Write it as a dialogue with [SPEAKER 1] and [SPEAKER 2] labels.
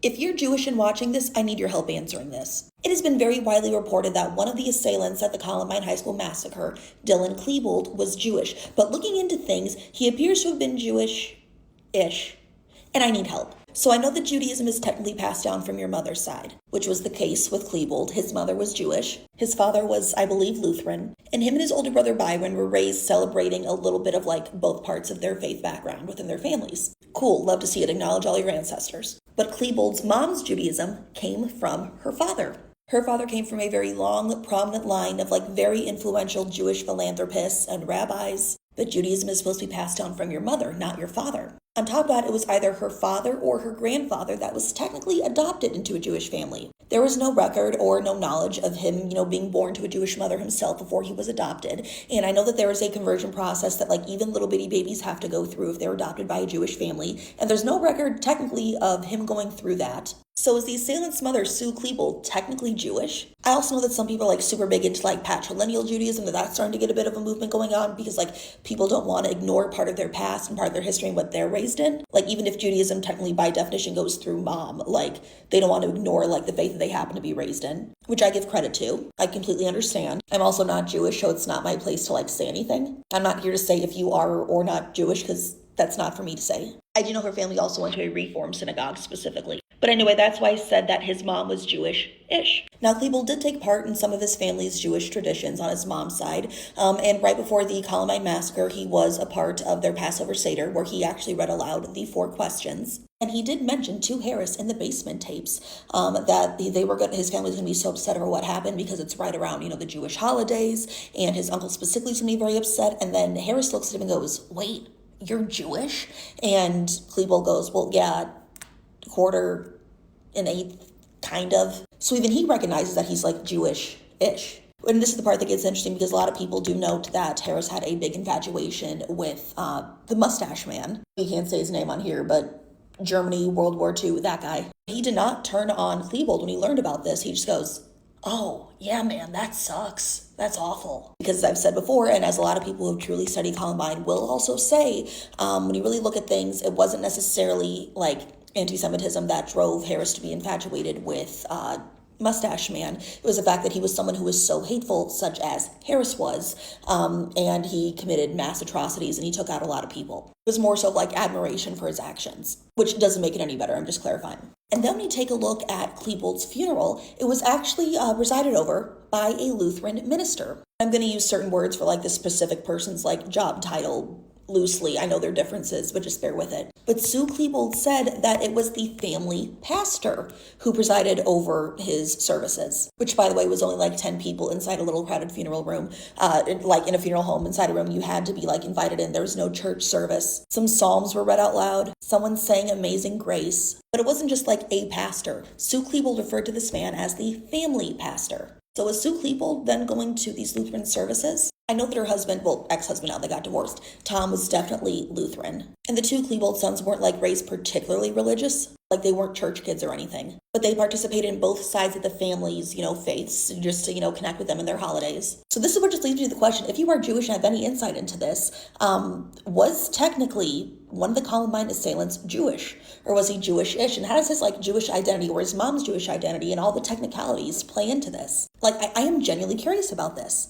[SPEAKER 1] If you're Jewish and watching this, I need your help answering this. It has been very widely reported that one of the assailants at the Columbine High School massacre, Dylan Klebold, was Jewish. But looking into things, he appears to have been Jewish-ish. And I need help. So I know that Judaism is technically passed down from your mother's side, which was the case with Klebold. His mother was Jewish. His father was, I believe, Lutheran. And him and his older brother Byron were raised celebrating a little bit of like both parts of their faith background within their families. Cool, love to see it. Acknowledge all your ancestors. But Klebold's mom's Judaism came from her father. Her father came from a very long, prominent line of like very influential Jewish philanthropists and rabbis. But Judaism is supposed to be passed down from your mother, not your father. On top of that, it was either her father or her grandfather that was technically adopted into a Jewish family. There was no record or no knowledge of him, being born to a Jewish mother himself before he was adopted. And I know that there is a conversion process that like even little bitty babies have to go through if they're adopted by a Jewish family. And there's no record technically of him going through that. So is the assailant's mother, Sue Klebold, technically Jewish? I also know that some people are like super big into like patrilineal Judaism, that's starting to get a bit of a movement going on because like people don't want to ignore part of their past and part of their history and what they're raised in. Like even if Judaism technically by definition goes through mom, like they don't want to ignore like the faith that they happen to be raised in, which I give credit to. I completely understand. I'm also not Jewish, so it's not my place to like say anything. I'm not here to say if you are or not Jewish because that's not for me to say. I do know her family also went to a Reform synagogue specifically. But anyway, that's why I said that his mom was Jewish-ish. Now, Klebold did take part in some of his family's Jewish traditions on his mom's side. And right before the Columbine massacre, he was a part of their Passover Seder, where he actually read aloud the 4 questions. And he did mention to Harris in the basement tapes that his family was going to be so upset over what happened because it's right around, the Jewish holidays. And his uncle specifically is going to be very upset. And then Harris looks at him and goes, "Wait, you're Jewish?" And Klebold goes, "Well, yeah, quarter, an eighth, kind of." So even he recognizes that he's like Jewish-ish. And this is the part that gets interesting because a lot of people do note that Harris had a big infatuation with the mustache man. We can't say his name on here, but Germany, World War II, that guy. He did not turn on Klebold when he learned about this. He just goes, "Oh, yeah, man, that sucks. That's awful." Because as I've said before, and as a lot of people who truly study Columbine will also say, when you really look at things, it wasn't necessarily like anti-Semitism that drove Harris to be infatuated with Mustache Man. It was the fact that he was someone who was so hateful, such as Harris was, and he committed mass atrocities and he took out a lot of people. It was more so like admiration for his actions, which doesn't make it any better, I'm just clarifying. And then when you take a look at Klebold's funeral, it was actually presided over by a Lutheran minister. I'm going to use certain words for like the specific person's like job title loosely. I know there are differences, but just bear with it. But Sue Klebold said that it was the family pastor who presided over his services, which by the way was only like 10 people inside a little crowded funeral room. Like in a funeral home inside a room, you had to be like invited in. There was no church service. Some psalms were read out loud. Someone sang Amazing Grace. But it wasn't just like a pastor. Sue Klebold referred to this man as the family pastor. So was Sue Klebold then going to these Lutheran services? I know that her husband, ex-husband now, they got divorced, Tom was definitely Lutheran. And the 2 Klebold sons weren't like raised particularly religious, like they weren't church kids or anything. But they participated in both sides of the family's, faiths, just to, connect with them in their holidays. So this is what just leads me to the question, if you are Jewish and have any insight into this, was technically one of the Columbine assailants Jewish? Or was he Jewish-ish? And how does his Jewish identity or his mom's Jewish identity and all the technicalities play into this? I am genuinely curious about this.